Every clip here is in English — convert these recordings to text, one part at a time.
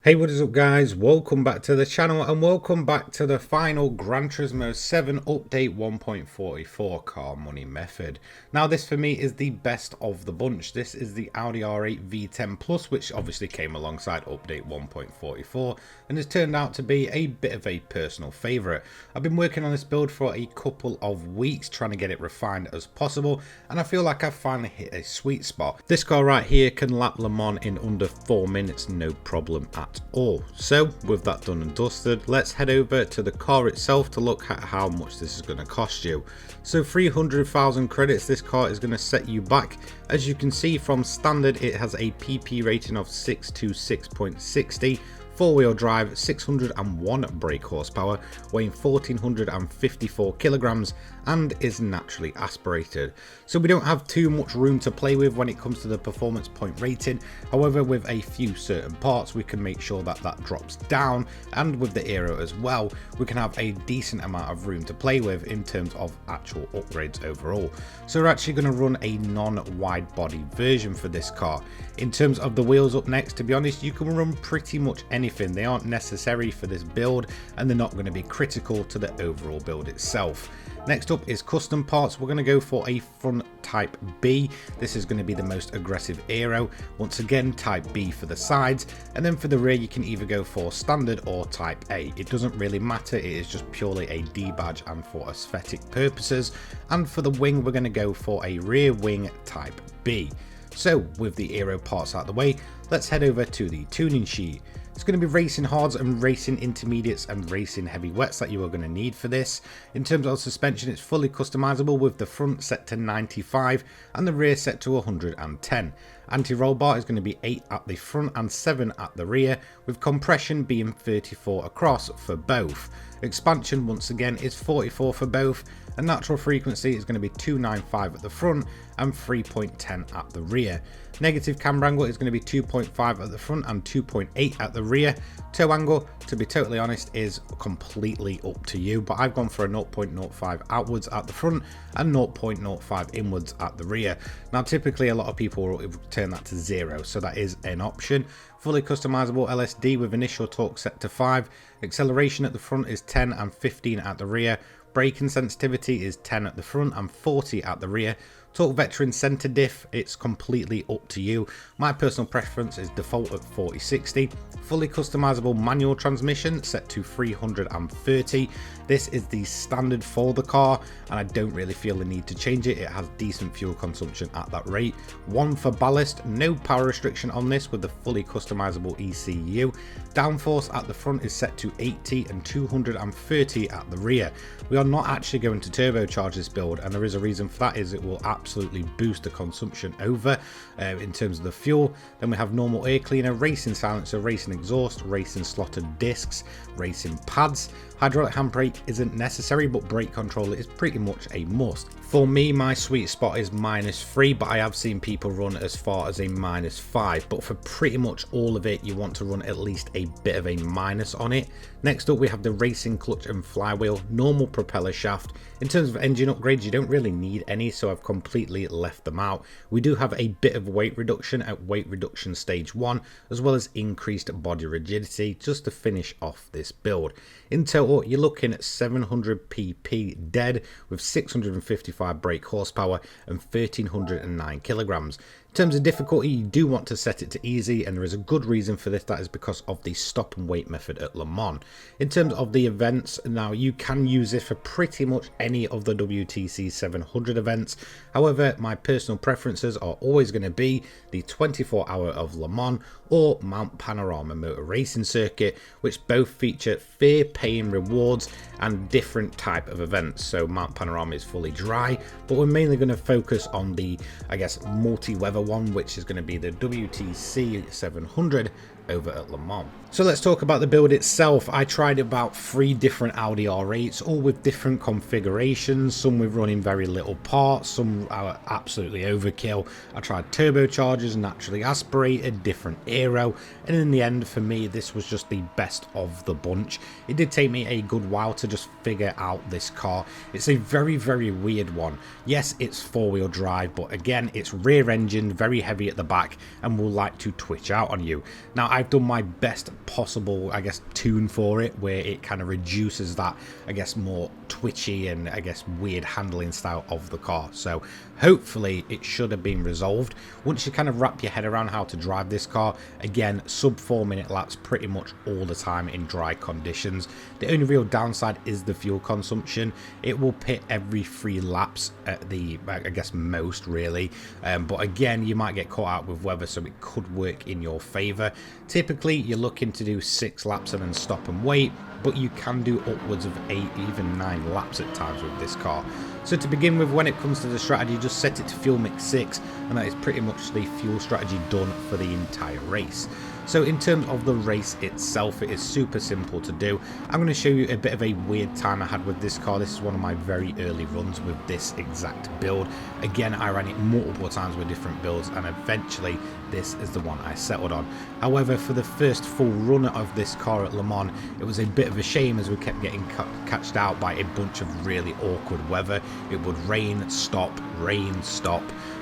Hey, what is up guys, welcome back to the channel and welcome back to the final Gran Turismo 7 update 1.44 car money method. Now this for me is the best of the bunch. This is the Audi R8 V10 Plus, which obviously came alongside update 1.44 and has turned out to be a bit of a personal favourite. I've been working on this build for a couple of weeks trying to get it refined as possible, and I feel like I've finally hit a sweet spot. This car right here can lap Le Mans in under 4 minutes, no problem at all. So with that done and dusted, let's head over to the car itself to look at how much this is going to cost you. So 300,000 credits this car is going to set you back. As you can see from standard, it has a PP rating of 626.60, four-wheel drive, 601 brake horsepower, weighing 1454 kilograms, and is naturally aspirated. So we don't have too much room to play with when it comes to the performance point rating. However, with a few certain parts we can make sure that that drops down, and with the Aero as well we can have a decent amount of room to play with in terms of actual upgrades overall. So we're actually going to run a non-wide body version for this car. In terms of the wheels up next, to be honest, you can run pretty much anything. They aren't necessary for this build and they're not going to be critical to the overall build itself. Next up is custom parts. We're going to go for a front type B. This is going to be the most aggressive Aero. Once again, type B for the sides, and then for the rear you can either go for standard or type A. It doesn't really matter, it is just purely a D badge and for aesthetic purposes. And for the wing we're going to go for a rear wing type B. So with the Aero parts out of the way, let's head over to the tuning sheet. It's going to be racing hards and racing intermediates and racing heavy wets that you are going to need for this. In terms of suspension, it's fully customizable with the front set to 95 and the rear set to 110. Anti-roll bar is going to be 8 at the front and 7 at the rear, with compression being 34 across for both. Expansion once again is 44 for both, and natural frequency is going to be 295 at the front and 3.10 at the rear. Negative camber angle is going to be 2.5 at the front and 2.8 at the rear. Toe angle, to be totally honest, is completely up to you, but I've gone for a 0.05 outwards at the front and 0.05 inwards at the rear. Now typically a lot of people will turn that to 0, so that is an option. Fully customizable LSD with initial torque set to 5. Acceleration at the front is 10 and 15 at the rear. Braking sensitivity is 10 at the front and 40 at the rear. Torque vectoring center diff, it's completely up to you. My personal preference is default at 40/60. Fully customizable manual transmission set to 330. This is the standard for the car and I don't really feel the need to change it. It has decent fuel consumption at that rate. 1 for ballast, no power restriction on this with the fully customizable ECU. Downforce at the front is set to 80 and 230 at the rear. We are not actually going to turbocharge this build, and there is a reason for that, is it will absolutely boost the consumption over in terms of the fuel. Then we have normal air cleaner, racing silencer, racing exhaust, racing slotted discs, racing pads. Hydraulic handbrake isn't necessary, but brake control is pretty much a must. For me, my sweet spot is -3, but I have seen people run as far as a -5. But for pretty much all of it, you want to run at least a bit of a minus on it. Next up, we have the racing clutch and flywheel, normal propeller shaft. In terms of engine upgrades, you don't really need any, so I've completely left them out. We do have a bit of weight reduction at weight reduction stage 1, as well as increased body rigidity just to finish off this build. In total, you're looking at 700 pp dead with 655 brake horsepower and 1309 kilograms. In terms of difficulty, you do want to set it to easy, and there is a good reason for this. That is because of the stop and wait method at Le Mans. In terms of the events, now you can use this for pretty much any of the WTC 700 events. However, my personal preferences are always going to be the 24-hour of Le Mans or Mount Panorama Motor Racing Circuit, which both feature fair paying rewards and different type of events. So Mount Panorama is fully dry, but we're mainly going to focus on the, I guess, multi-weather one, which is going to be the WTC 700 over at Le Mans. So let's talk about the build itself. I tried about 3 different Audi R8s, all with different configurations. Some with running very little parts, some are absolutely overkill. I tried turbochargers, naturally aspirated, different Aero, and in the end for me this was just the best of the bunch. It did take me a good while to just figure out this car. It's a very weird one. Yes, it's 4-wheel drive, but again it's rear engine, very heavy at the back, and will like to twitch out on you. Now I've done my best possible, I guess, tune for it, where it kind of reduces that, I guess, more twitchy and, I guess, weird handling style of the car. So hopefully it should have been resolved. Once you kind of wrap your head around how to drive this car, again, sub 4-minute laps pretty much all the time in dry conditions. The only real downside is the fuel consumption. It will pit every 3 laps at the, I guess, most really, but again, you might get caught out with weather, so it could work in your favor. Typically you're looking to do 6 laps and then stop and wait, but you can do upwards of 8, even 9 laps at times with this car. So to begin with, when it comes to the strategy, just set it to fuel mix 6, and that is pretty much the fuel strategy done for the entire race. So in terms of the race itself, it is super simple to do. I'm going to show you a bit of a weird time I had with this car. This is one of my very early runs with this exact build. Again, I ran it multiple times with different builds, and eventually this is the one I settled on. However, for the first full run of this car at Le Mans, it was a bit of a shame as we kept getting catched out by a bunch of really awkward weather. It would rain, stop,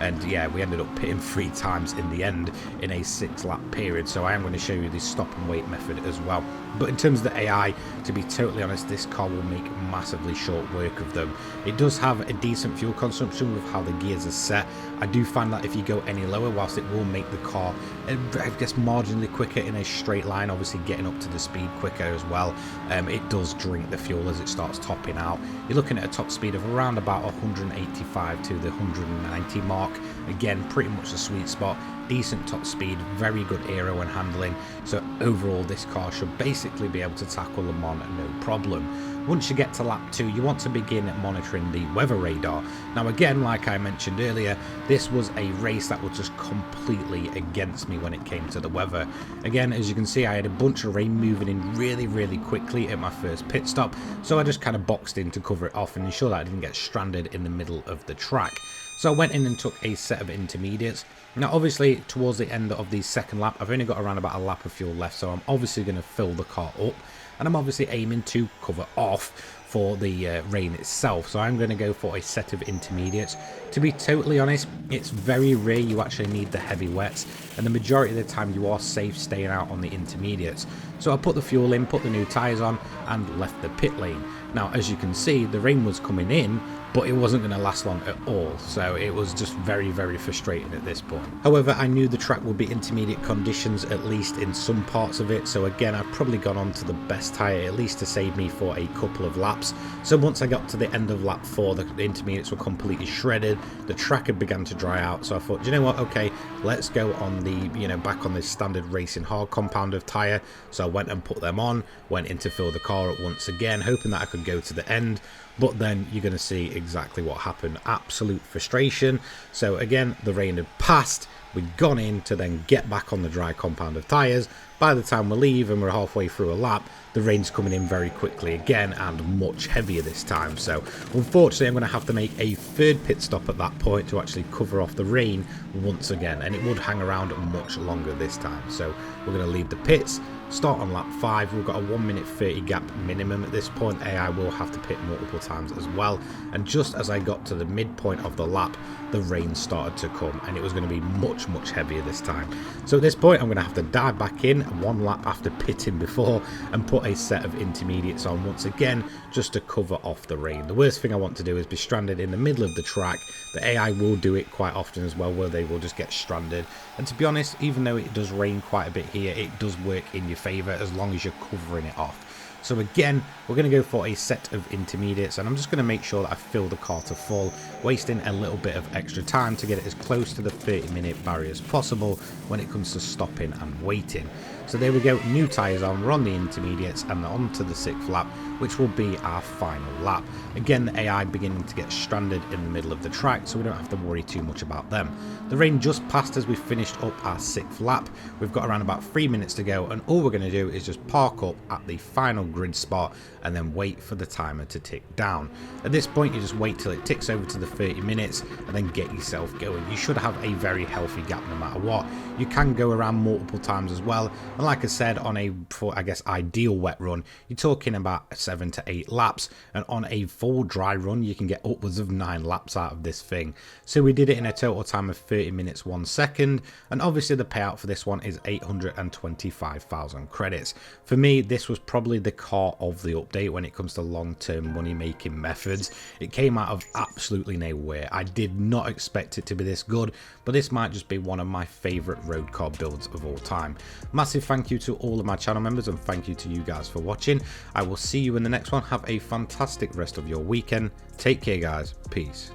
and yeah, we ended up pitting 3 times in the end in a 6-lap period. So I am going to show you the stop and wait method as well. But in terms of the AI, to be totally honest, this car will make massively short work of them. It does have a decent fuel consumption with how the gears are set. I do find that if you go any lower, whilst it will make the car, I guess, marginally quicker in a straight line, obviously getting up to the speed quicker as well, it does drink the fuel as it starts topping out. You're looking at a top speed of around about 185 to the 190 mark. Again, pretty much the sweet spot. Decent top speed, very good aero and handling, so overall this car should basically be able to tackle Le Mans no problem. Once you get to lap 2, you want to begin monitoring the weather radar. Now again, like I mentioned earlier, this was a race that was just completely against me when it came to the weather. Again, as you can see, I had a bunch of rain moving in really quickly at my first pit stop, so I just kind of boxed in to cover it off and ensure that I didn't get stranded in the middle of the track. So I went in and took a set of intermediates. Now obviously towards the end of the second lap, I've only got around about a lap of fuel left, so I'm obviously going to fill the car up, and I'm obviously aiming to cover off for the rain itself. So I'm going to go for a set of intermediates. To be totally honest, it's very rare you actually need the heavy wets, and the majority of the time you are safe staying out on the intermediates. So I put the fuel in, put the new tyres on, and left the pit lane. Now as you can see, the rain was coming in, but it wasn't going to last long at all, so it was just very frustrating at this point. However, I knew the track would be intermediate conditions, at least in some parts of it, so again, I've probably gone on to the best tyre, at least to save me for a couple of laps. So once I got to the end of lap 4, the intermediates were completely shredded, the track had begun to dry out, so I thought, you know what, okay, let's go on the, back on the standard racing hard compound of tyre. So I went and put them on, went in to fill the car up once again, hoping that I could go to the end. But then you're going to see exactly what happened. Absolute frustration. So again, the rain had passed. We'd gone in to then get back on the dry compound of tyres. By the time we leave and we're halfway through a lap, the rain's coming in very quickly again, and much heavier this time. So unfortunately, I'm going to have to make a third pit stop at that point to actually cover off the rain once again, and it would hang around much longer this time. So we're going to leave the pits, start on lap 5. We've got a 1:30 gap minimum at this point. AI will have to pit multiple times as well, and just as I got to the midpoint of the lap, the rain started to come, and it was going to be much heavier this time. So at this point, I'm going to have to dive back in 1 lap after pitting before and put a set of intermediates on once again, just to cover off the rain. The worst thing I want to do is be stranded in the middle of the track. The AI will do it quite often as well, where they will just get stranded, and to be honest, even though it does rain quite a bit here, it does work in your favor as long as you're covering it off. So again, we're going to go for a set of intermediates, and I'm just going to make sure that I fill the car to full, wasting a little bit of extra time to get it as close to the 30-minute barrier as possible when it comes to stopping and waiting. So there we go, new tyres on, we're on the intermediates and on to the 6th lap, which will be our final lap. Again, the AI beginning to get stranded in the middle of the track, so we don't have to worry too much about them. The rain just passed as we finished up our 6th lap. We've got around about 3 minutes to go, and all we're going to do is just park up at the final grid spot and then wait for the timer to tick down. At this point, you just wait till it ticks over to the 30 minutes and then get yourself going. You should have a very healthy gap no matter what. You can go around multiple times as well, And like I said, on a, for I guess, ideal wet run, you're talking about 7 to 8 laps, and on a full dry run you can get upwards of 9 laps out of this thing. So we did it in a total time of 30 minutes 1 second, and obviously the payout for this one is 825,000 credits. For me, this was probably the car of the update when it comes to long-term money making methods. It came out of absolutely nowhere. I did not expect it to be this good, but this might just be one of my favourite road car builds of all time. Massive thank you to all of my channel members, and thank you to you guys for watching. I will see you in the next one. Have a fantastic rest of your weekend. Take care, guys. Peace.